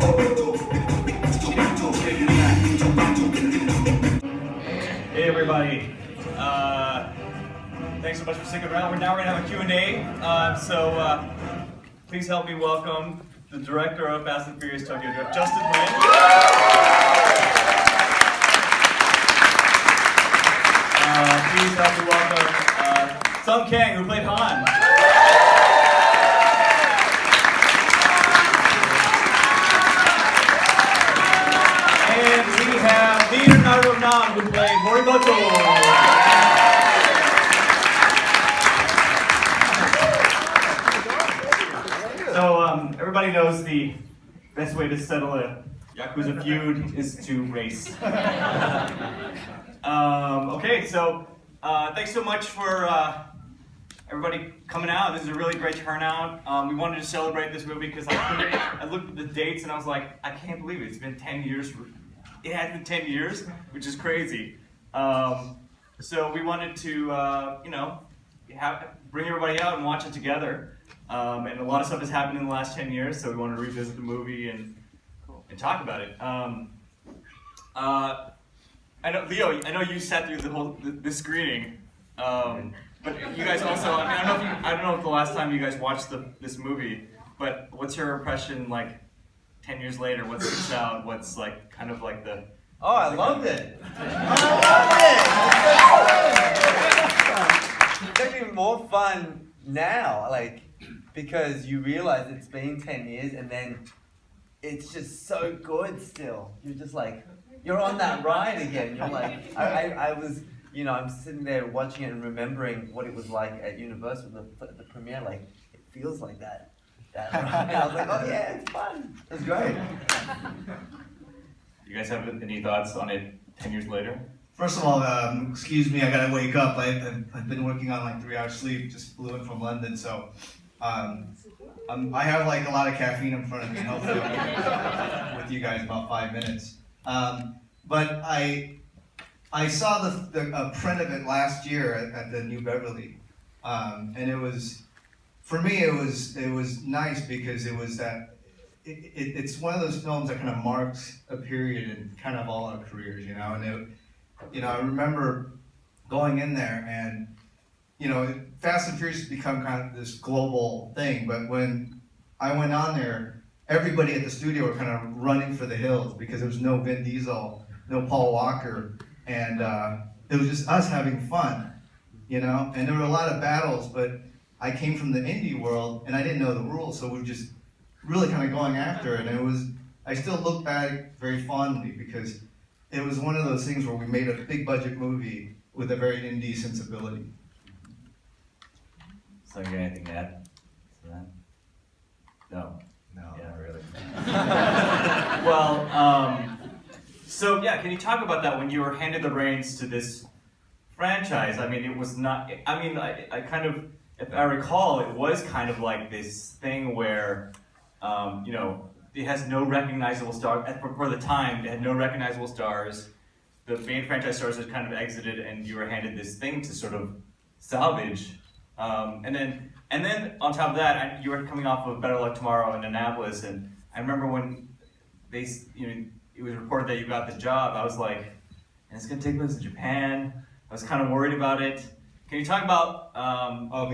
Hey everybody, thanks so much for sticking around. We're going to have a Q&A, so please help me welcome the director of Fast and Furious Tokyo Drift, Justin Lin. Please help me welcome Kang, who played Han. And we have Leonardo who played Morimoto. So everybody knows the best way to settle a Yakuza feud is to race. Okay, so thanks so much for everybody coming out. This is a really great turnout. We wanted to celebrate this movie because I looked at the dates and I was like, I can't believe it. It's been 10 years. It has been 10 years, which is crazy. So we wanted to, bring everybody out and watch it together. And a lot of stuff has happened in the last 10 years, so we wanted to revisit the movie and talk about it. I know, Leo, I know you sat through the screening, but you guys also, I don't know if the last time you guys watched this movie, but what's your impression like 10 years later? What's the sound? What's like kind of like the... Oh, I loved it. It's actually more fun now, like, because you realize it's been 10 years and then it's just so good still. You're just like, you're on that ride again. You're like, I was, I'm sitting there watching it and remembering what it was like at Universal, the premiere, like, it feels like that. Right. I was like, oh yeah, it's fun. It's great. You guys have any thoughts on it 10 years later? First of all, excuse me, I gotta wake up. I've been working on like 3 hours sleep, just flew in from London, so I have like a lot of caffeine in front of me, and hopefully I'll be with you guys about 5 minutes. But I saw the print of it last year at the New Beverly, and it was, for me, it was nice because it was that, it's one of those films that kind of marks a period in kind of all our careers, and I remember going in there and, Fast and Furious has become kind of this global thing, but when I went on there, everybody at the studio were kind of running for the hills because there was no Vin Diesel, no Paul Walker, and it was just us having fun, and there were a lot of battles, but I came from the indie world and I didn't know the rules, so we were just really kind of going after it, and I still look back very fondly because it was one of those things where we made a big budget movie with a very indie sensibility. So you got anything to add to that? No. No, Yeah. not really. Well, so yeah, can you talk about that when you were handed the reins to this franchise? I mean, it was not, I kind of, if I recall, it was kind of like this thing where, it has no recognizable stars. For the time, it had no recognizable stars. The main franchise stars had kind of exited, and you were handed this thing to sort of salvage. And then on top of that, you were coming off of Better Luck Tomorrow in Annapolis, and I remember when it was reported that you got the job. I was like, and it's gonna take place in Japan. I was kind of worried about it. Can you talk about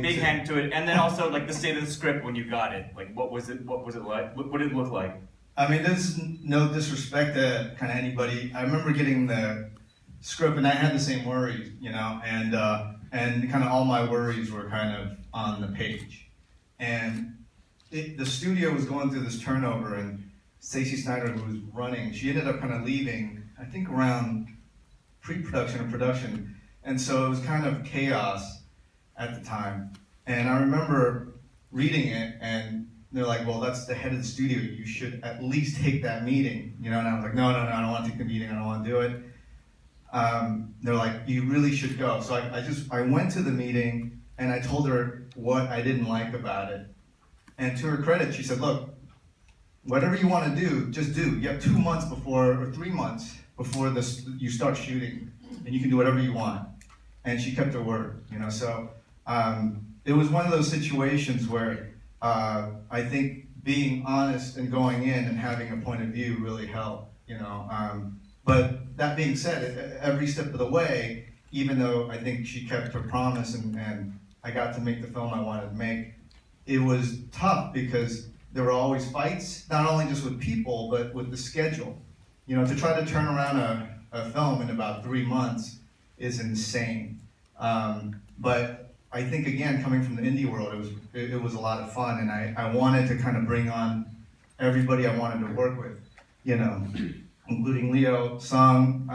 being handed to it, and then also like the state of the script when you got it? Like, what was it like? What did it look like? I mean, there's no disrespect to kind of anybody. I remember getting the script, and I had the same worries, and kind of all my worries were kind of on the page. And the studio was going through this turnover, and Stacey Snider, who was running, she ended up kind of leaving, I think around pre-production or production. And so it was kind of chaos at the time. And I remember reading it, and they're like, well, that's the head of the studio. You should at least take that meeting. And I was like, no, I don't want to take the meeting. I don't want to do it. They're like, you really should go. So I went to the meeting, and I told her what I didn't like about it. And to her credit, she said, look, whatever you want to do, just do. You have 2 months before, or 3 months before you start shooting, and you can do whatever you want. And she kept her word, So it was one of those situations where I think being honest and going in and having a point of view really helped, you know. But that being said, every step of the way, even though I think she kept her promise and I got to make the film I wanted to make, it was tough because there were always fights, not only just with people, but with the schedule. You know, to try to turn around a film in about 3 months is insane. But I think, again, coming from the indie world, it was a lot of fun, and I wanted to kind of bring on everybody I wanted to work with, you know, including Leo, Sung,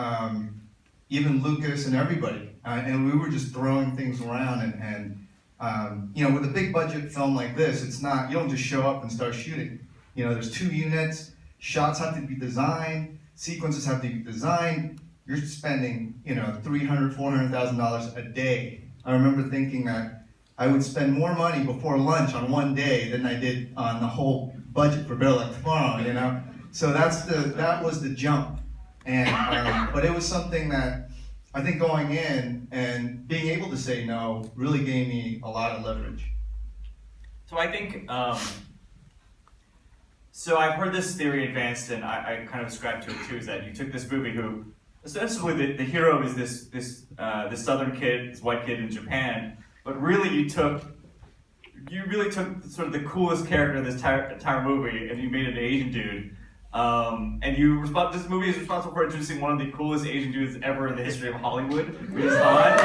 even Lucas and everybody. And we were just throwing things around and you know, with a big budget film like this, it's not, you don't just show up and start shooting. You know, there's 2 units, shots have to be designed, sequences have to be designed. You're spending, you know, $300,000, $400,000 a day. I remember thinking that I would spend more money before lunch on one day than I did on the whole budget for Better Luck Tomorrow, you know? So that was the jump. And, but it was something that I think going in and being able to say no really gave me a lot of leverage. So I think, so I've heard this theory advanced, and I kind of subscribe to it too, is that you took this movie who, essentially the hero is this southern kid, this white kid in Japan, but really you really took sort of the coolest character in this entire movie and you made it an Asian dude. And this movie is responsible for introducing one of the coolest Asian dudes ever in the history of Hollywood, which is Han.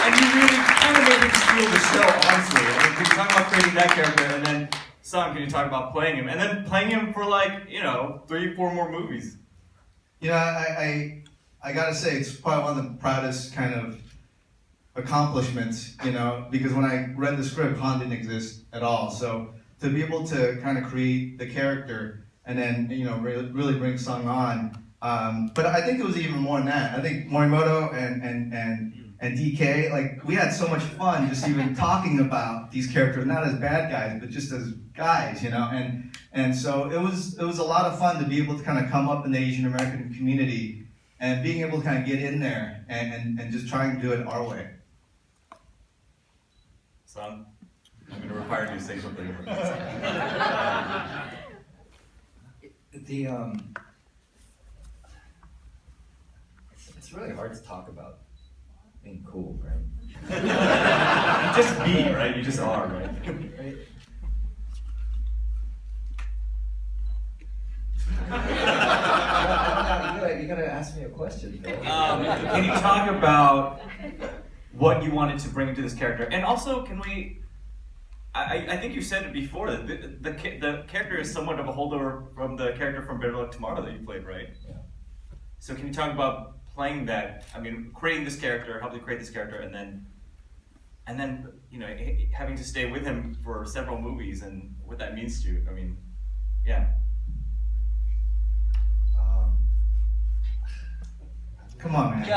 And you really kind of made him steal the show, honestly. I mean, can you talk about creating that character, and then Sung, can you talk about playing him, and then playing him for 3, 4 more movies? You know, I gotta say, it's probably one of the proudest kind of accomplishments, you know, because when I read the script, Han didn't exist at all. So to be able to kind of create the character and then, you know, really bring Sung on. But I think it was even more than that. I think Morimoto and DK, like, we had so much fun just even talking about these characters, not as bad guys, but just as guys, you know. And so it was a lot of fun to be able to kind of come up in the Asian American community and being able to kind of get in there and just try and do it our way. Sung, I'm going to require you to say something. It's really hard to talk about being cool, right? You just be, right? You just are, right? Right? You gotta ask me a question, Phil. Can you talk about what you wanted to bring to this character? And also, can we... I think you said it before, that the character is somewhat of a holdover from the character from Better Luck Tomorrow that you played, right? Yeah. So can you talk about playing that, I mean, creating this character, helping create this character, and then you know, having to stay with him for several movies and what that means to you? I mean, yeah. Come on, man. I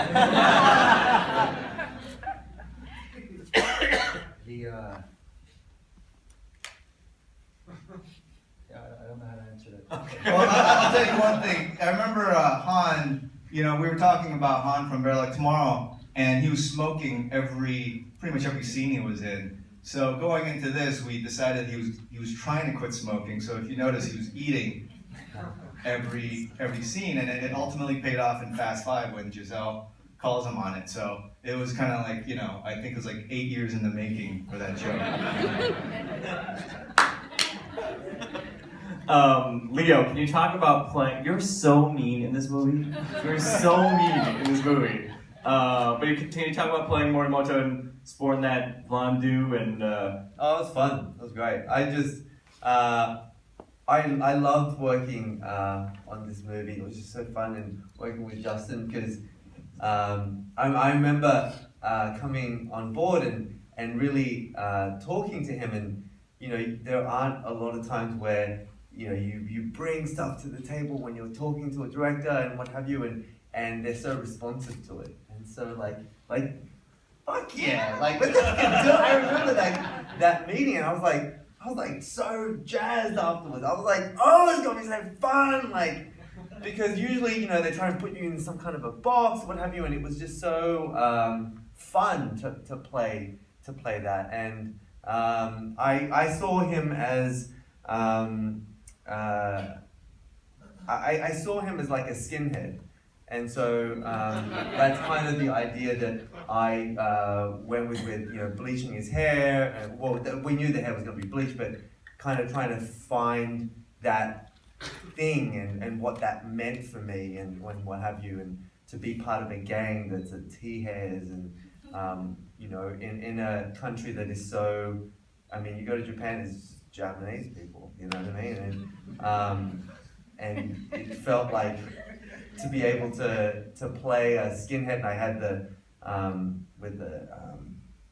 don't know how to answer that. Well, I'll tell you one thing. I remember Han, you know, we were talking about Han from Better Luck Tomorrow, and he was smoking pretty much every scene he was in. So going into this, we decided he was trying to quit smoking. So if you notice, he was eating every scene, and it ultimately paid off in Fast 5 when Giselle calls him on it. So it was kind of like, you know, I think it was like 8 years in the making for that joke. Leo, can you talk about playing? You're so mean in this movie. You're so mean in this movie. But can you talk about playing Morimoto and sporting that blonde dude and? Oh, it was fun. It was great. I loved working on this movie. It was just so fun and working with Justin because I remember coming on board and really talking to him, and you know, there aren't a lot of times where you know you bring stuff to the table when you're talking to a director and what have you, and they're so responsive to it, and so like fuck yeah, like let's get do it. I remember that meeting, and I was like so jazzed afterwards. I was like, oh, it's gonna be so fun, like, because usually, you know, they try and put you in some kind of a box, what have you, and it was just so fun to play that. And I saw him as I saw him as like a skinhead, and so that's kind of the idea that I went with bleaching his hair. And, well, we knew the hair was going to be bleached, but kind of trying to find that thing and what that meant for me and what have you, and to be part of a gang that's a T-hairs and in a country that is so, I mean, you go to Japan, it's Japanese people, you know what I mean? And it felt like to be able to play a skinhead, and I had the with the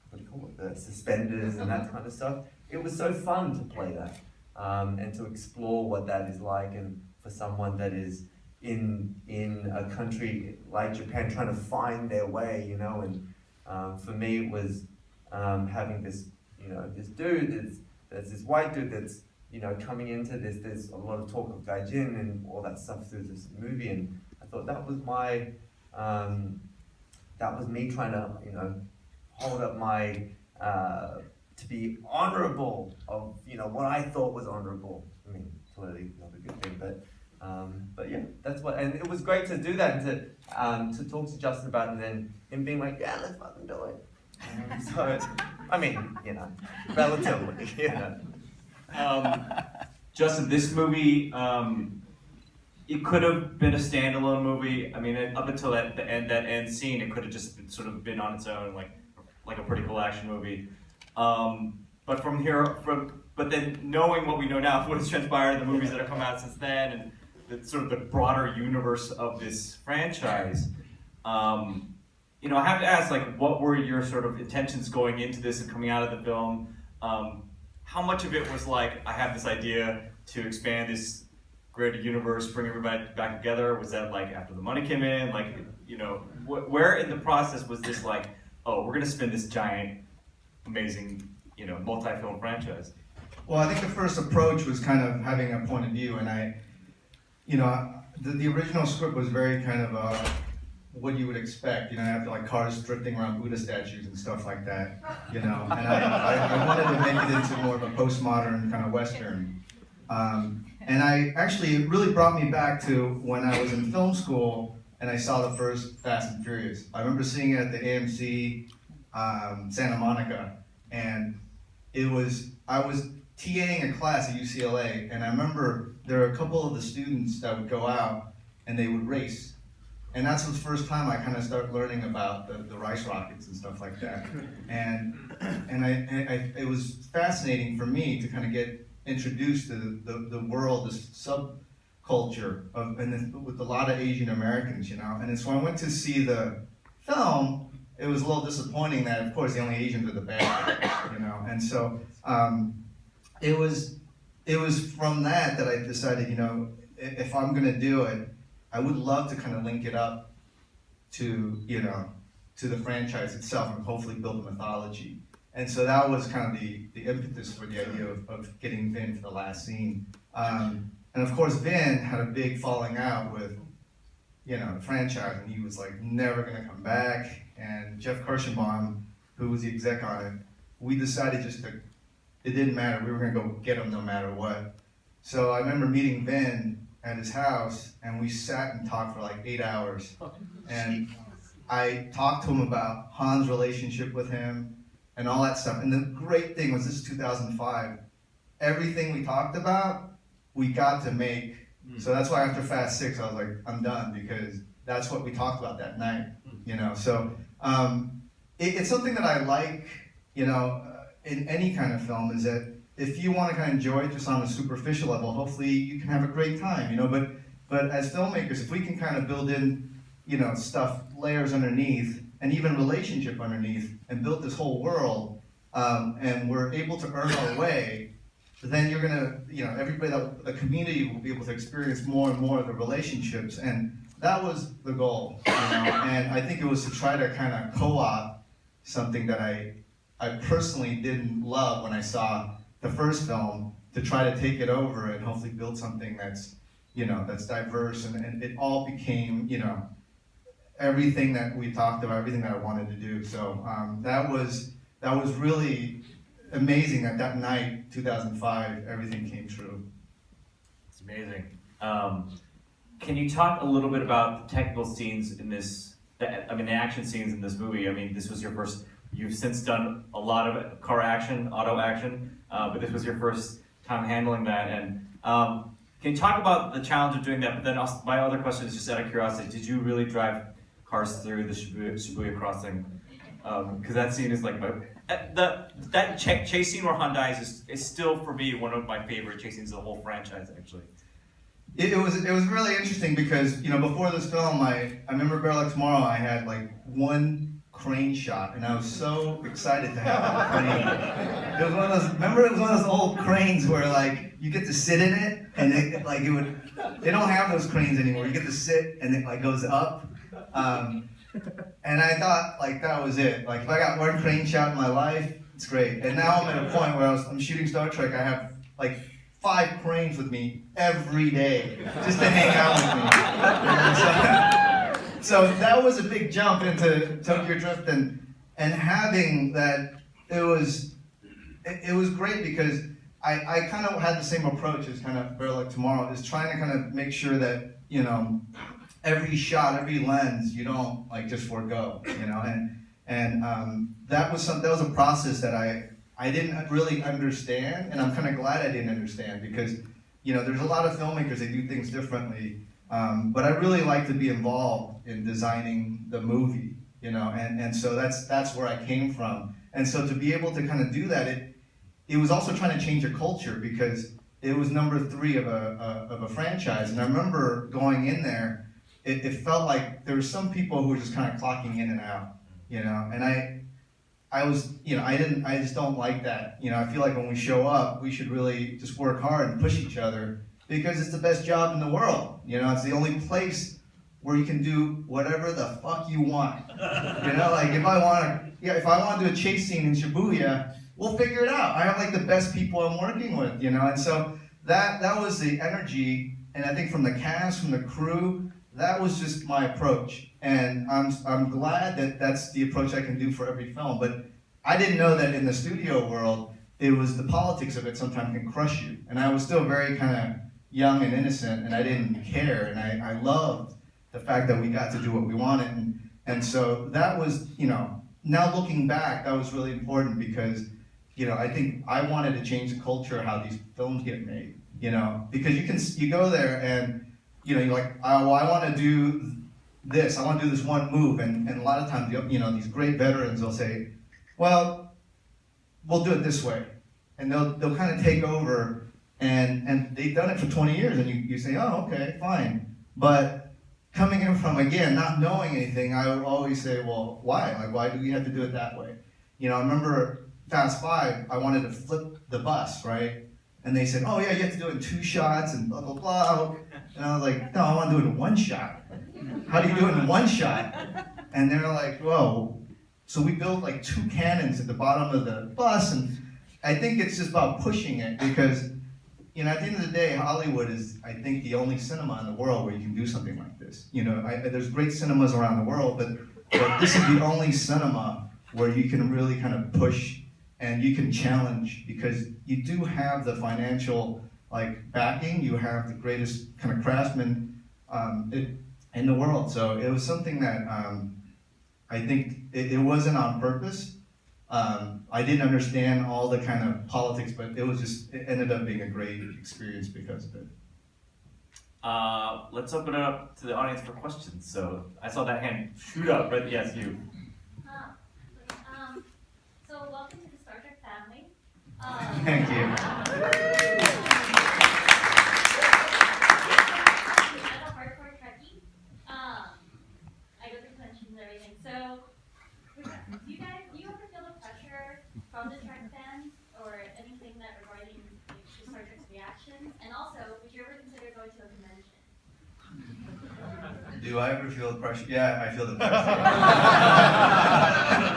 what do you call it, the suspenders and that kind of stuff. It was so fun to play that and to explore what that is like, and for someone that is in a country like Japan trying to find their way, and for me it was having this this dude that's this white dude that's coming into this. There's a lot of talk of gaijin and all that stuff through this movie, and I thought that was my that was me trying to hold up my to be honorable of what I thought was honorable. I mean, clearly not a good thing, but yeah, that's what. And it was great to do that and to talk to Justin about it, and then him being like, yeah, let's fucking do it. So I mean, relatively, Justin, this movie, it could have been a standalone movie. I mean, up until that end scene, it could have just sort of been on its own, like a pretty cool action movie. But but then knowing what we know now, what has transpired in the movies that have come out since then, and the broader universe of this franchise, I have to ask, what were your sort of intentions going into this and coming out of the film? How much of it was I have this idea to expand this greater universe, bring everybody back together? Was that after the money came in? Where in the process was this oh, we're gonna spin this giant, amazing, multi-film franchise? Well, I think the first approach was kind of having a point of view, and the original script was very kind of what you would expect, I have cars drifting around Buddha statues and stuff like that, and I wanted to make it into more of a postmodern kind of Western. And it really brought me back to when I was in film school and I saw the first Fast and Furious. I remember seeing it at the AMC Santa Monica, and I was TAing a class at UCLA, and I remember there were a couple of the students that would go out and they would race. And that's the first time I kind of started learning about the rice rockets and stuff like that. And it was fascinating for me to kind of get introduced to the world, this subculture with a lot of Asian Americans, And then so I went to see the film. It was a little disappointing that, of course, the only Asians are the bad guys, And so it was from that I decided, if I'm gonna do it, I would love to kind of link it up to the franchise itself and hopefully build a mythology. And so that was kind of the impetus for the idea of getting Vin for the last scene. And of course, Vin had a big falling out with the franchise, and he was never gonna come back. And Jeff Kirschenbaum, who was the exec on it, we decided it didn't matter. We were gonna go get him no matter what. So I remember meeting Vin at his house, and we sat and talked for 8 hours. And I talked to him about Han's relationship with him and all that stuff. And the great thing was, this is 2005. Everything we talked about, we got to make. So that's why after Fast 6, I was like, I'm done, because that's what we talked about that night. So it's something that I like, in any kind of film, is that if you want to kind of enjoy it just on a superficial level, hopefully you can have a great time, But as filmmakers, if we can kind of build in, stuff, layers underneath, and even relationship underneath, and build this whole world, and we're able to earn our way, then you're gonna, everybody, the community will be able to experience more and more of the relationships, and that was the goal, And I think it was to try to kind of co-opt something that I personally didn't love when I saw the first film, to try to take it over and hopefully build something that's, that's diverse, and it all became, everything that we talked about, everything that I wanted to do. So that was really amazing that that night, 2005, everything came true. It's amazing. Can you talk a little bit about the technical scenes in this, the action scenes in this movie? I mean, this was your first, you've since done a lot of car action, auto action, but this was your first time handling that. And can you talk about the challenge of doing that? But then also, my other question is just out of curiosity, did you really drive cars through the Shibuya crossing? Because that scene is like, that chase scene where Hyundai is still, for me, one of my favorite chase scenes of the whole franchise, actually. It was really interesting because, you know, before this film, I remember Better Luck Tomorrow, I had like one crane shot, and I was so excited to have that crane. It was one of those, remember it was one of those old cranes where like, you get to sit in it, and they don't have those cranes anymore. You get to sit, and it like goes up. And I thought like that was it. Like if I got one crane shot in my life, it's great. And now I'm at a point where I'm shooting Star Trek, I have like 5 cranes with me every day just to hang out with me. So that was a big jump into Tokyo Drift, and having that, it was great because I kind of had the same approach as kind of Better Luck Tomorrow, is trying to kind of make sure that, you know, every shot, every lens, you don't like just forego, you know, and that was a process that I didn't really understand, and I'm kind of glad I didn't understand because, you know, there's a lot of filmmakers that do things differently, but I really like to be involved in designing the movie, you know, and so that's where I came from, and so to be able to kind of do that, it was also trying to change a culture because it was number 3 of a franchise, and I remember going in there. It felt like there were some people who were just kind of clocking in and out, you know, and I was, you know, I just don't like that. You know, I feel like when we show up, we should really just work hard and push each other because it's the best job in the world. You know, it's the only place where you can do whatever the fuck you want. You know, like if I want to do a chase scene in Shibuya, we'll figure it out. I have like the best people I'm working with, you know, and so that was the energy, and I think from the cast, from the crew, that was just my approach, and I'm glad that that's the approach I can do for every film. But I didn't know that in the studio world, it was the politics of it sometimes can crush you. And I was still very kind of young and innocent, and I didn't care. And I loved the fact that we got to do what we wanted, and so that was, you know, now looking back, that was really important because, you know, I think I wanted to change the culture of how these films get made. You know, because you go there and, you know, you're like, oh, well, I want to do this. I want to do this one move, and a lot of times, you know, these great veterans will say, well, we'll do it this way, and they'll kind of take over, and they've done it for 20 years, and you say, oh, okay, fine. But coming in from, again, not knowing anything, I would always say, well, why? Like, why do we have to do it that way? You know, I remember Fast 5, I wanted to flip the bus, right? And they said, oh yeah, you have to do it in 2 shots and blah, blah, blah. And I was like, no, I want to do it in 1 shot. How do you do it in 1 shot? And they're like, whoa. So we built like 2 cannons at the bottom of the bus, and I think it's just about pushing it because, you know, at the end of the day, Hollywood is, I think, the only cinema in the world where you can do something like this. You know, there's great cinemas around the world, but this is the only cinema where you can really kind of push and you can challenge because you do have the financial like backing, you have the greatest kind of craftsmen in the world. So it was something that I think it wasn't on purpose. I didn't understand all the kind of politics, but it ended up being a great experience because of it. Let's open it up to the audience for questions. So I saw that hand shoot up, but yes, you. So welcome to the Star Trek family. Thank you. I'm a hardcore Trekkie. I go through conventions and everything. So, do you ever feel the pressure from the Trek fans or anything that regarding the Star Trek's reactions? And also, would you ever consider going to a convention? Do I ever feel the pressure? Yeah, I feel the pressure.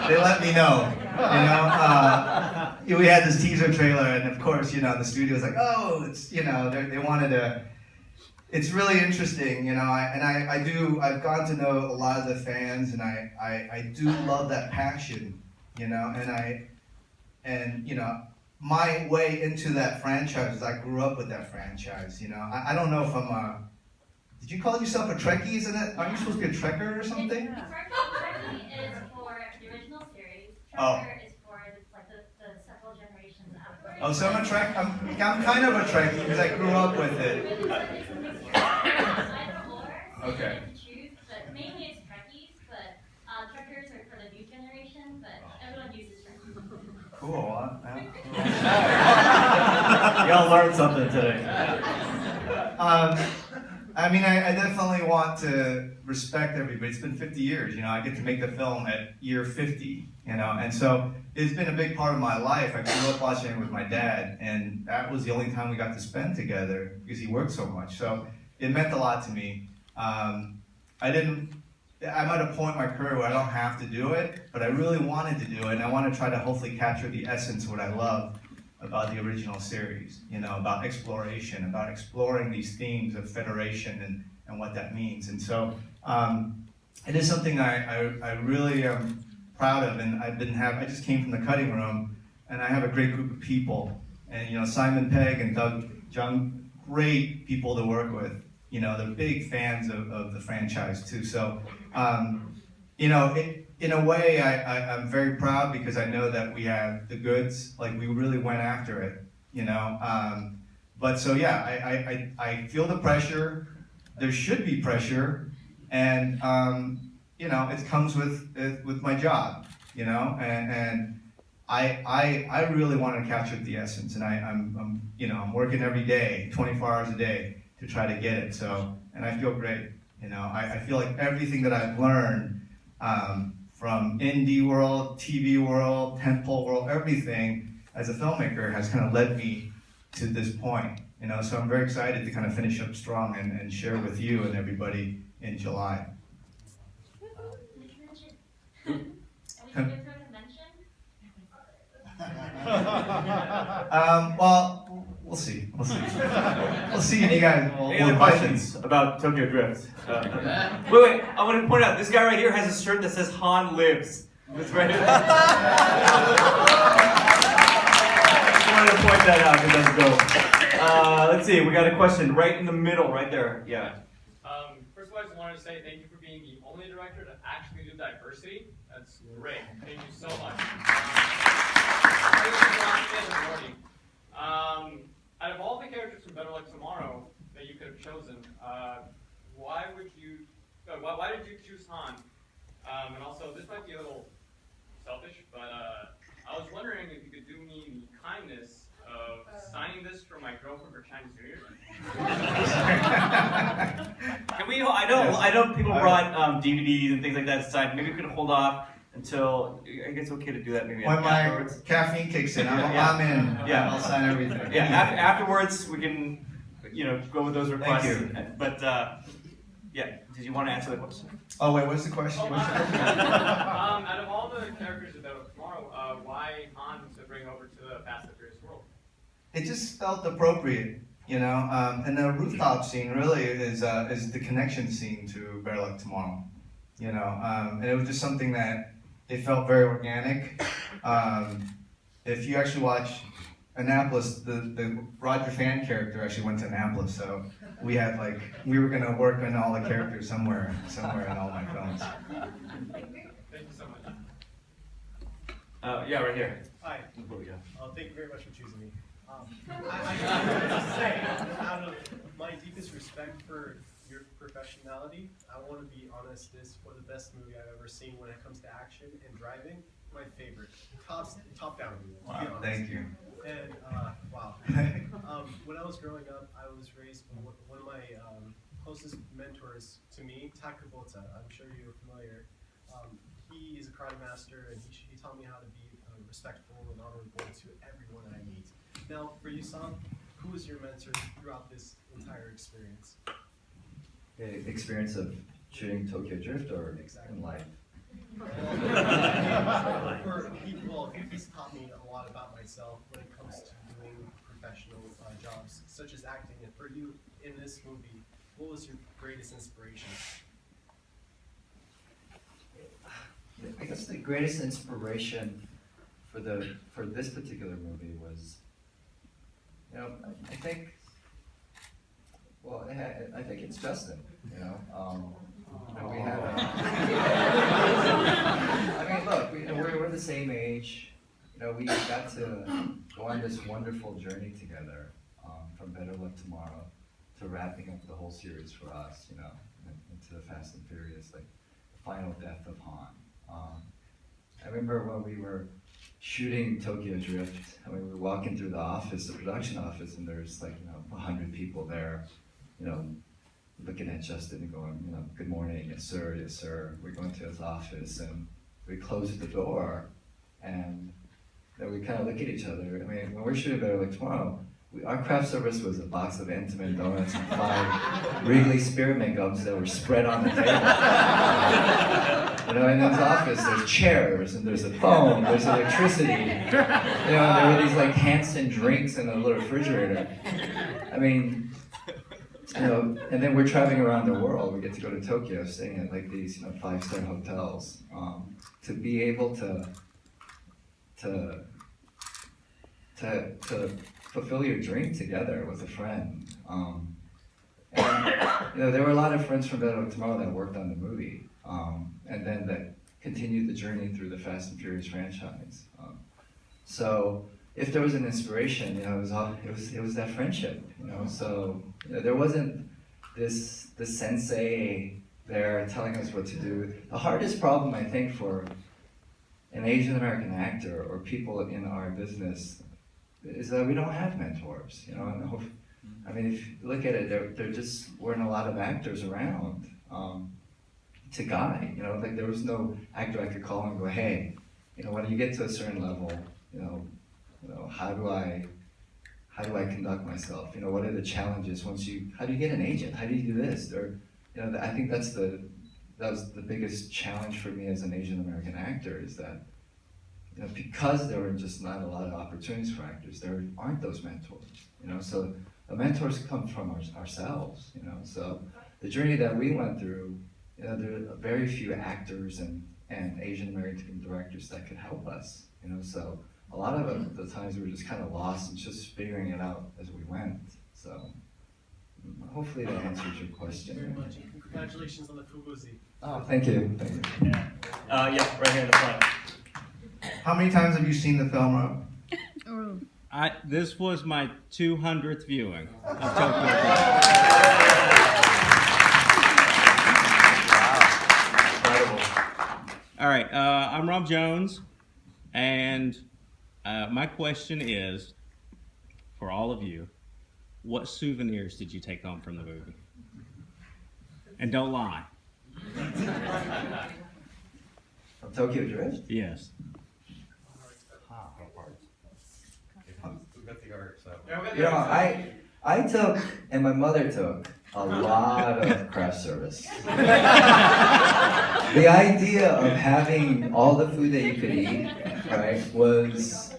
They let me know. You know, we had this teaser trailer, and of course, you know, the studio's like, oh, it's, you know, they wanted to. It's really interesting, you know, I've gotten to know a lot of the fans, and I do love that passion, you know, and you know, my way into that franchise is I grew up with that franchise. You know, I don't know if I'm a. Did you call yourself a Trekkie? Isn't it? Aren't you supposed to be a Trekker or something? Trekkie is for the original series. Oh. Trekker is for the several generations afterwards. Oh, so I'm a Trek. I'm kind of a Trekkie because I grew up with it. It's a mixture. Either or. So Okay. you get to choose, but mainly it's Trekkies. But Trekkers are for the new generation. But everyone uses Trekkies. Cool. Y'all learned something today. I mean, I definitely want to respect everybody. It's been 50 years, you know. I get to make the film at year 50, you know, and so it's been a big part of my life. I grew up watching it with my dad, and that was the only time we got to spend together because he worked so much. So it meant a lot to me. I'm at a point in my career where I don't have to do it, but I really wanted to do it, and I want to try to hopefully capture the essence of what I love about the original series, you know, about exploration, about exploring these themes of federation and what that means. And so it is something I really am proud of, and I just came from the cutting room, and I have a great group of people, and you know, Simon Pegg and Doug Jung, great people to work with. You know, they're big fans of the franchise too. So, you know, in a way, I'm very proud because I know that we have the goods. Like, we really went after it, you know. But so, yeah, I feel the pressure. There should be pressure. And, you know, it comes with my job, you know. And I really want to capture the essence. And I'm working every day, 24 hours a day to try to get it. So, and I feel great, you know. I feel like everything that I've learned, from indie world, TV world, tentpole world, everything as a filmmaker has kind of led me to this point, you know. So I'm very excited to kind of finish up strong and share with you and everybody in July. And we should go to a convention. Well, we'll see. We'll see if you guys will. Any other questions about Tokyo Drift? Wait, I want to point out, this guy right here has a shirt that says Han lives. It's right here. I just wanted to point that out because that's dope. Let's see, we got a question right in the middle, right there. Yeah. First of all, I just wanted to say thank you for being the only director to actually do diversity. That's great. Thank you so much. Out of all the characters from Better Luck Tomorrow that you could have chosen, why did you choose Han? And also, this might be a little selfish, but I was wondering if you could do me the kindness of signing this for my girlfriend for Chinese New Year. Can we? I know people brought DVDs and things like that aside. Maybe we could hold off until I guess it's okay to do that maybe When my afterwards. caffeine kicks in, I'm in. Yeah. I'll sign everything. Yeah, afterwards we can, go with those requests. Thank you. But yeah, did you want to answer the question? Oh wait, what's the question? Out of all the characters of Better Luck Tomorrow, why Han to bring over to the Fast and Furious world? It just felt appropriate, you know. And the rooftop scene really is the connection scene to Better Luck Tomorrow, you know. And it was just something that it felt very organic. If you actually watch Annapolis, the Roger Fan character actually went to Annapolis, so we were gonna work on all the characters somewhere in all my films. Thank you so much. Yeah, right here. Hi. Thank you very much for choosing me. I have to say, out of my deepest respect for your professionality, I want to be honest, this is one of the best movie I've ever seen when it comes to action and driving. My favorite. Top down movie, to be Wow, honest. thank you. And, wow. When I was growing up, I was raised by one of my closest mentors to me, Takabota. I'm sure you're familiar. He is a karate master, and he taught me how to be respectful and honorable to everyone I meet. Now, for you, Sam, who was your mentor throughout this entire experience? The experience of shooting Tokyo Drift or in life? He's taught me a lot about myself when it comes to doing professional jobs, such as acting. And for you, in this movie, what was your greatest inspiration? I guess the greatest inspiration for this particular movie was, you know, I think, well, I think it's Justin, you know. You know, we had I mean, look, we're the same age. You know, we got to go on this wonderful journey together, from Better Luck Tomorrow to wrapping up the whole series for us, you know, into the Fast and Furious, like the final death of Han. I remember when we were shooting Tokyo Drift, and we were walking through the office, the production office, and there's like, you know, 100 people there, you know, looking at Justin and going, you know, good morning, yes sir, yes sir. We go into his office and we close the door, and then we kind of look at each other. I mean, when we're shooting Better Luck Tomorrow, our craft service was a box of Entenmann donuts and 5 Wrigley spearmint gums that were spread on the table. You know, in his office, there's chairs, and there's a phone, there's electricity. You know, and there were these like Hanson drinks in a little refrigerator. I mean, you know, and then we're traveling around the world. We get to go to Tokyo, staying at like these, you know, 5-star hotels, to be able to fulfill your dream together with a friend. And, you know, there were a lot of friends from Better Luck Tomorrow that worked on the movie, and then that continued the journey through the Fast and Furious franchise. So if there was an inspiration, you know, it was that friendship, you know. So you know, there wasn't this sensei there telling us what to do. The hardest problem, I think, for an Asian American actor or people in our business is that we don't have mentors, you know. And I mean, if you look at it, there just weren't a lot of actors around to guide, you know. Like there was no actor I could call and go, hey, you know, when you get to a certain level, you know, how do I conduct myself? You know, what are the challenges how do you get an agent? How do you do this? Or, you know, I think that was the biggest challenge for me as an Asian American actor, is that, you know, because there were just not a lot of opportunities for actors, there aren't those mentors, you know. So the mentors come from ourselves, you know. So the journey that we went through, you know, there are very few actors and Asian American directors that could help us, you know. So a lot of the times we were just kind of lost and just figuring it out as we went. So hopefully that answers your question. Very much. And congratulations on the Fubuzi. Oh, thank you. Thank you. Yeah, right here in the front. How many times have you seen the film, Rob? This was my 200th viewing of Tokyo Drift. All right, I'm Rob Jones, and my question is, for all of you, what souvenirs did you take home from the movie? And don't lie. From Tokyo Drift? Yes. You know, I took, and my mother took, a lot of craft service. The idea of having all the food that you could eat, right, was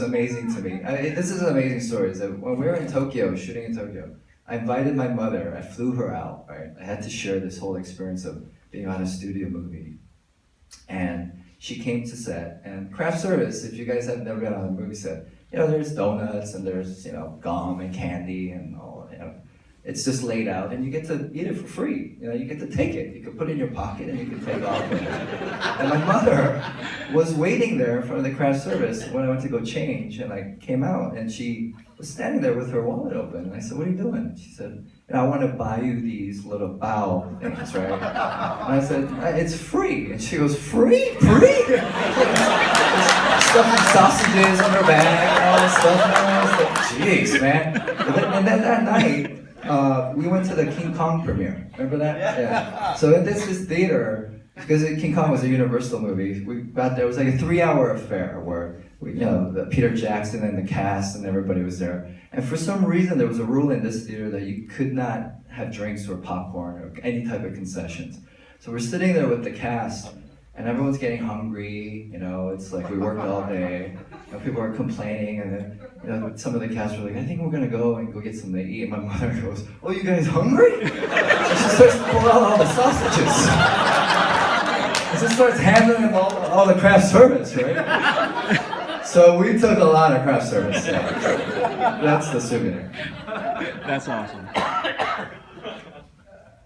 amazing to me. This is an amazing story. Is that when we were in Tokyo, shooting in Tokyo, I invited my mother. I flew her out, right? I had to share this whole experience of being on a studio movie. And she came to set, and craft service, if you guys have never been on a movie set, you know, there's donuts and there's, you know, gum and candy and all, you know. It's just laid out and you get to eat it for free. You know, you get to take it. You can put it in your pocket and you can take off with it. And my mother was waiting there in front of the craft service when I went to go change, and I came out and she was standing there with her wallet open. And I said, what are you doing? She said, I want to buy you these little bao things, right? And I said, it's free. And she goes, free? Free? Stuffing sausages on her bag and all this stuff. And I was like, jeez, man. And then that night, we went to the King Kong premiere. Remember that? Yeah. So in this theater, because King Kong was a Universal movie, we got there. It was like a 3-hour affair where we, you know, the Peter Jackson and the cast and everybody was there. And for some reason, there was a rule in this theater that you could not have drinks or popcorn or any type of concessions. So we're sitting there with the cast, and everyone's getting hungry. You know, it's like we worked all day. You know, people are complaining, and then, you know, some of the cast were like, I think we're gonna go get something to eat. And my mother goes, oh, you guys hungry? And she starts to pull out all the sausages. It's just starts handling all the craft service, right? So we took a lot of craft service. That's the souvenir. That's awesome.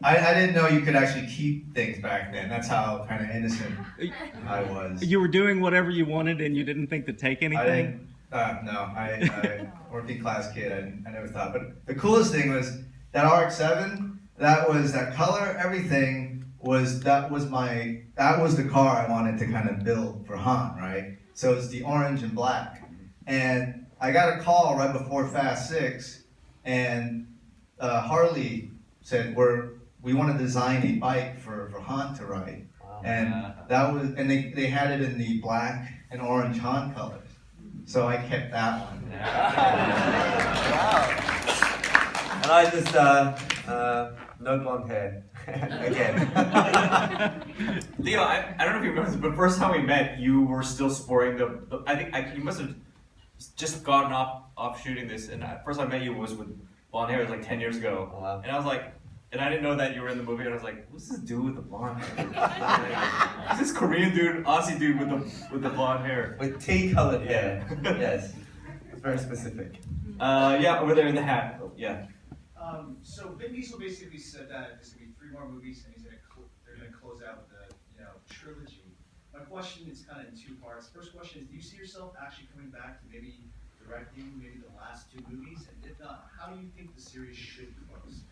I didn't know you could actually keep things back then. That's how kind of innocent I was. You were doing whatever you wanted and you didn't think to take I anything? didn't, no, I working class kid, I never thought. But the coolest thing was that RX-7, that color, everything that was the car I wanted to kind of build for Han, right? So it's the orange and black. And I got a call right before Fast 6, and Harley said, we want to design a bike for Han to ride. And they had it in the black and orange Han colors. So I kept that one. Wow. And I just, no blonde hair. Again. Leo, I don't know if you remember this, but first time we met, you were still sporting you must have just gotten off shooting this, and first time I met you was with blonde hair. It was like 10 years ago. Oh, wow. And I was like, and I didn't know that you were in the movie, and I was like, what's this dude with the blonde hair? Who's this Korean dude, Aussie dude with the blonde hair? With tea-colored hair. Yes. It's very specific. Yeah, over there in the hat. Oh, yeah. So Vin Diesel basically said that there's gonna be 3 more movies, and they're gonna close out with the trilogy. My question is kind of in 2 parts. First question is, do you see yourself actually coming back to maybe directing maybe the last 2 movies? And if not, how do you think the series should close?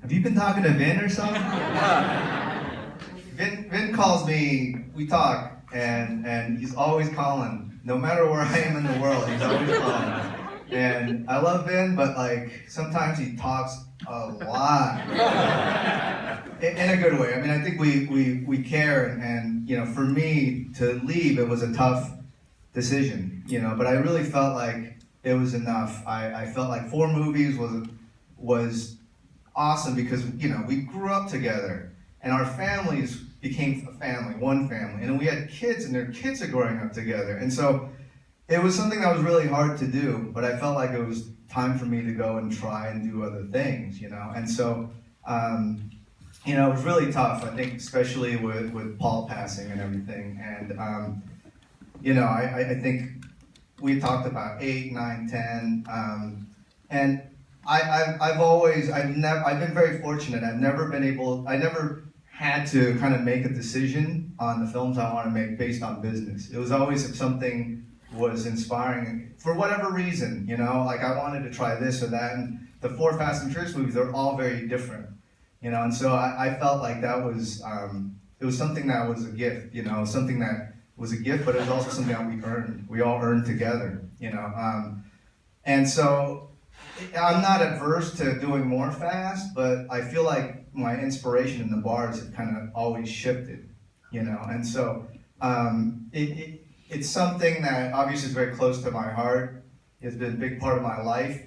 Have you been talking to Vin or something? Vin calls me, we talk, and he's always calling. No matter where I am in the world, he's always calling. And I love Vin, but like sometimes he talks a lot. In a good way. I mean, I think we care, and for me to leave, it was a tough decision, but I really felt like it was enough. I felt like 4 movies was awesome because we grew up together, and our families became a family, one family, and then we had kids, and their kids are growing up together, and so it was something that was really hard to do, but I felt like it was time for me to go and try and do other things, and so it was really tough. I think especially with Paul passing and everything, and I think we talked about 8, 9, 10, and I've been very fortunate. I never had to kind of make a decision on the films I want to make based on business. It was always if something was inspiring for whatever reason, like I wanted to try this or that. And the 4 Fast and Furious movies, they're all very different, and so I felt like that was, it was something that was a gift, something that was a gift, but it was also something that we all earned together, and so I'm not adverse to doing more Fast, but I feel like my inspiration in the bars have kind of always shifted, and so it's something that obviously is very close to my heart. It's been a big part of my life.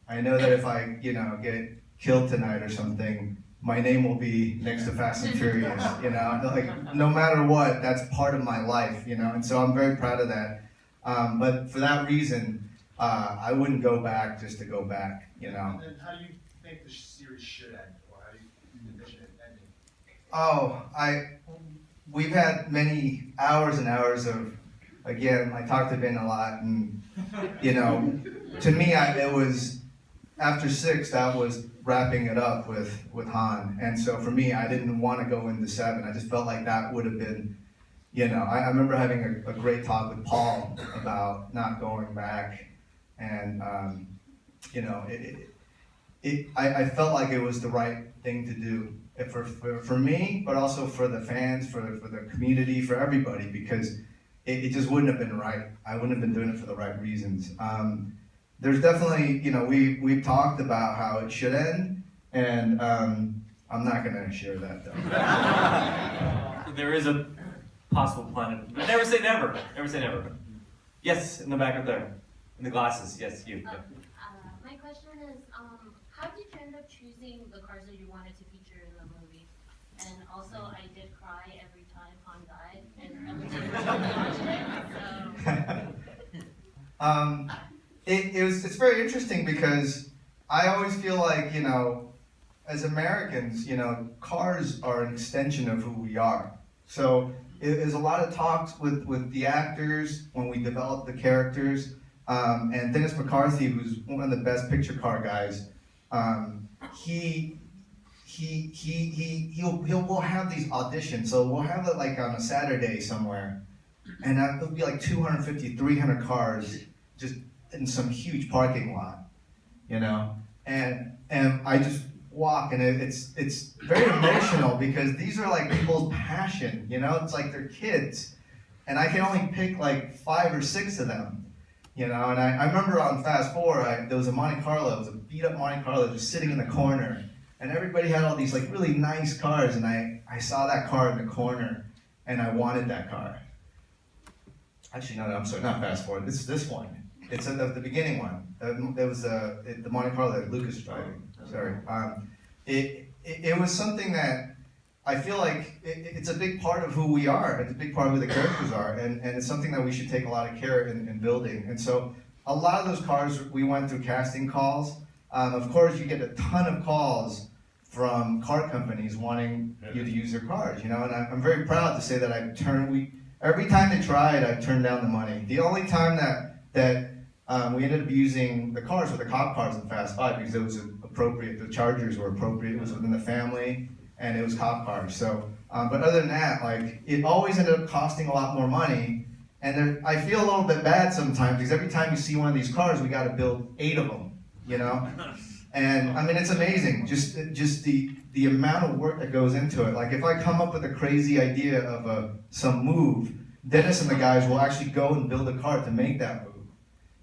I know that if I, get killed tonight or something, my name will be next to Fast and Furious, like no matter what, that's part of my life, and so I'm very proud of that. But for that reason, I wouldn't go back just to go back, And then how do you think the series should end, or how do you envision it ending? We've had many hours and hours of, again, I talked to Ben a lot, and to me, it was after 6, that was wrapping it up with Han, and so for me, I didn't want to go into 7. I just felt like that would have been, I remember having a great talk with Paul about not going back, and I felt like it was the right thing to do for me, but also for the fans, for the community, for everybody, because it just wouldn't have been right. I wouldn't have been doing it for the right reasons. There's definitely, we've talked about how it should end, and I'm not going to share that though. There is a possible planet, but never say never. Never say never. Yes, in the back up there, in the glasses. Yes, you. Yeah. My question is, how did you end up choosing the cars that you wanted to feature in the movie? And also, I did cry every time Han died, and every time I watched it. It's very interesting because I always feel like, as Americans, cars are an extension of who we are. So there's a lot of talks with the actors when we develop the characters. And Dennis McCarthy, who's one of the best picture car guys, we'll have these auditions. So we'll have it like on a Saturday somewhere, and it'll be like 250, 300 cars just in some huge parking lot, you know. And I just walk, and it's very emotional because these are like people's passion, you know. It's like they're kids, and I can only pick like 5 or 6 of them. You know, and I remember on Fast 4, there was a Monte Carlo, it was a beat up Monte Carlo just sitting in the corner. And everybody had all these like really nice cars, and I saw that car in the corner, and I wanted that car. Actually, no, I'm sorry, not Fast 4, this one. It's the beginning one. There was the Monte Carlo that Lucas was driving, sorry. It was something that I feel like it's a big part of who we are. It's a big part of who the characters are, and it's something that we should take a lot of care in building. And so a lot of those cars, we went through casting calls. Of course, you get a ton of calls from car companies wanting you to use their cars, you know. And I'm very proud to say that every time they tried, I turned down the money. The only time that we ended up using the cars were the cop cars in Fast 5 because it was appropriate. The Chargers were appropriate. It was within the family. And it was cop cars. So, but other than that, like it always ended up costing a lot more money. And I feel a little bit bad sometimes because every time you see one of these cars, we got to build 8 of them, you know. And I mean, it's amazing, just the amount of work that goes into it. Like if I come up with a crazy idea of some move, Dennis and the guys will actually go and build a car to make that move,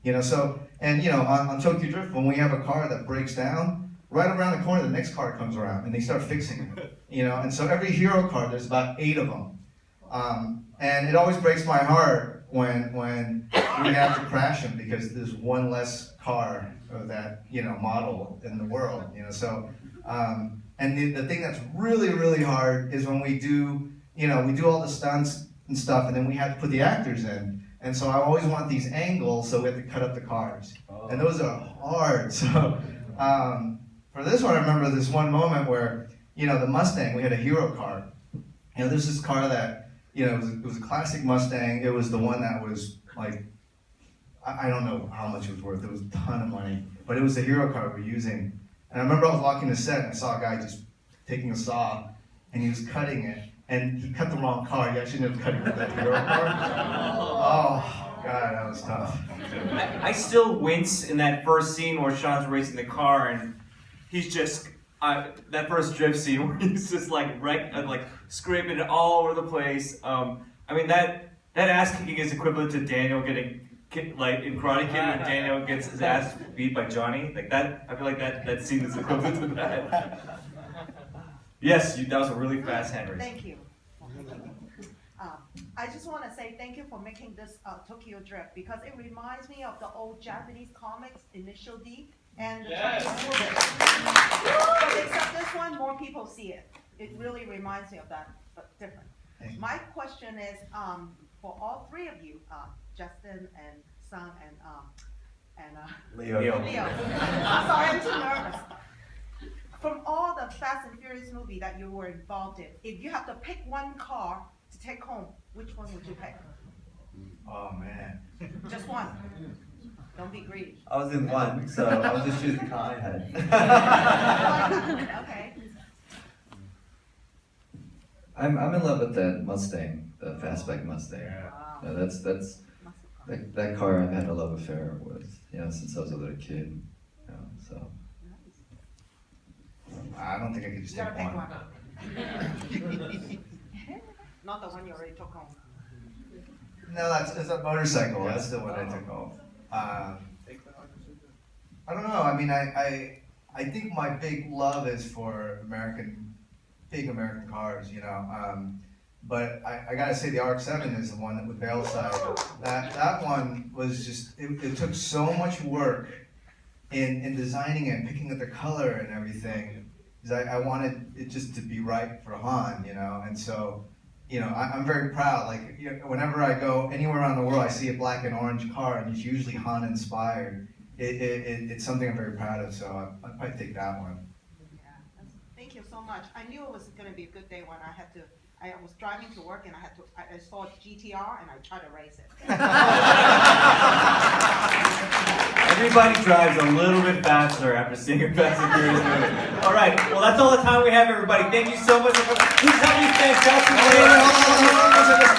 you know. So, and you know, on Tokyo Drift, when we have a car that breaks down, right around the corner, the next car comes around, and they start fixing it, you know. And so every hero car, there's about 8 of them, and it always breaks my heart when we have to crash them because there's one less car of that, you know, model in the world, you know. So, and the thing that's really, really hard is when we do, you know, we do all the stunts and stuff, and then we have to put the actors in. And so I always want these angles, so we have to cut up the cars, and those are hard. So. For this one, I remember this one moment where, you know, the Mustang, we had a hero car. You know, there's this car that, you know, it was a classic Mustang. It was the one that was like, I don't know how much it was worth. It was a ton of money. But it was the hero car we were using. And I remember I was walking the set and I saw a guy just taking a saw and he was cutting it. And he cut the wrong car. He actually ended up cutting the hero car. Oh, God, that was tough. I still wince in that first scene where Sean's racing the car and he's just, that first drift scene where he's just like scraping it all over the place. I mean, that ass kicking is equivalent to Daniel getting, like in Karate Kid when Daniel gets his ass beat by Johnny. Like that, I feel like that scene is equivalent to that. Yes, that was a really fast hand race. Thank you. I just want to say thank you for making this Tokyo Drift because it reminds me of the old Japanese comics, Initial D, and the Japanese movie. But except this one, more people see it. It really reminds me of that, but different. My question is, for all 3 of you, Justin and Sung and Leo. I'm sorry, I'm too nervous. From all the Fast and Furious movie that you were involved in, if you have to pick one car to take home, which one would you pick? Oh, man. Just one. Don't be greedy. I was in one, so I'll just choose the car I had. Okay. I'm in love with that Mustang, the fastback Mustang. Wow. That car I've had a love affair with, you know, since I was a little kid. You know, so. I don't think I could just You take gotta pick one. one. Not the one you already took home. No, it's a motorcycle. That's the one I took home. I don't know. I mean, I think my big love is for big American cars, you know. But I gotta say the RX-7 is the one that with Bale side. That one was just, it took so much work in designing it, picking up the color and everything. Because I wanted it just to be right for Han, you know. And so, you know, I'm very proud. Like, you know, whenever I go anywhere around the world, I see a black and orange car, and it's usually Han inspired. It's something I'm very proud of, so I'd probably take that one. Yeah. Thank you so much. I knew it was going to be a good day when I had to I was driving to work and I saw GTR and I tried to race it. Everybody drives a little bit faster after seeing a Fast and Furious movie. All right, well that's all the time we have, everybody. Thank you so much. Please help me thank Justin Lin. I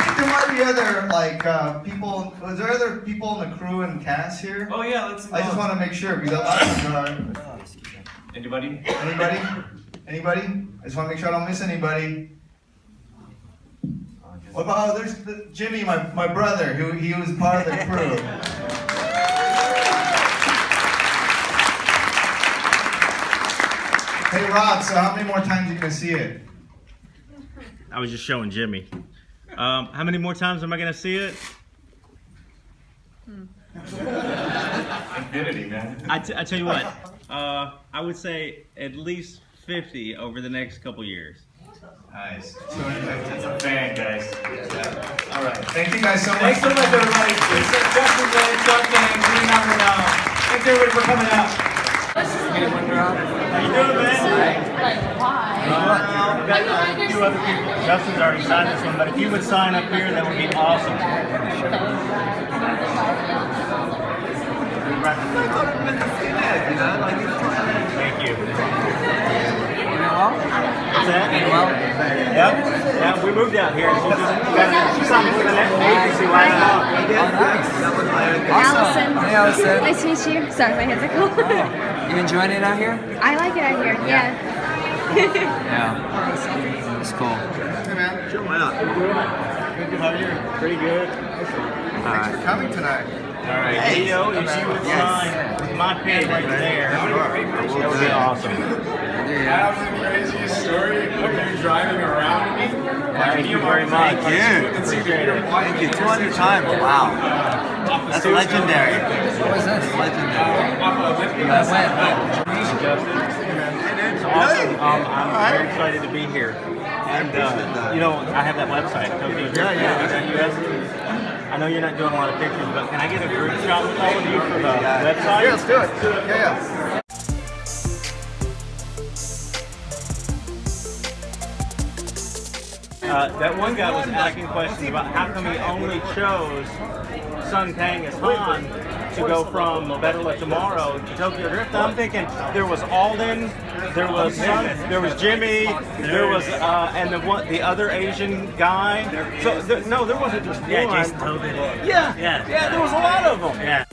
think there might be other like people. Was there other people in the crew and cast here? Oh yeah, let's. I just want to make sure because a lot of them are. Anybody? Anybody? Anybody? I just want to make sure I don't miss anybody. What about, there's Jimmy, my brother, who he was part of the crew. Hey Rob, so how many more times are you gonna see it? I was just showing Jimmy. How many more times am I gonna see it? Infinity, man. I tell you what, I would say at least 50 over the next couple years. Nice. That's a fan, guys. All right. Thank you guys so much. Thanks so much, everybody. Justin Lin, Kang, thanks everybody for coming out. How you doing, man? Like, why? We've got a few other people. Justin's already signed this one, but if you would sign up here, that would be awesome. Thank you. What's that? Yep. Yeah, we moved out here. She signed with an agency last month. Allyson. Hey, Allyson. Nice to meet you. Sorry, my hands are cold. You enjoying it out here? I like it out here, yeah. Yeah. It's cool. Hey man, sure, why not? How are you? Pretty good. Thanks for coming tonight. All right, Leo, if you would sign my pen right there, that would be awesome. Yeah. the craziest story of you driving around me. Thank you very much. Thank you. 200 times. Wow. That's legendary. What was this? Legendary. It's awesome. I'm very excited to be here. And, I have that website, Tokyo Drift. I know you're not doing a lot of pictures, but can I get a group shot with all of you for the website? Yeah, let's do it. Yeah. That one guy was asking questions about how come he only chose Sun Kang as Han to go from Better Luck Tomorrow to Tokyo Drift. I'm thinking there was Alden, there was Jimmy, there was and the other Asian guy. So no, there wasn't just one. Yeah, Jason Tobin. Yeah, there was a lot of them. Yeah.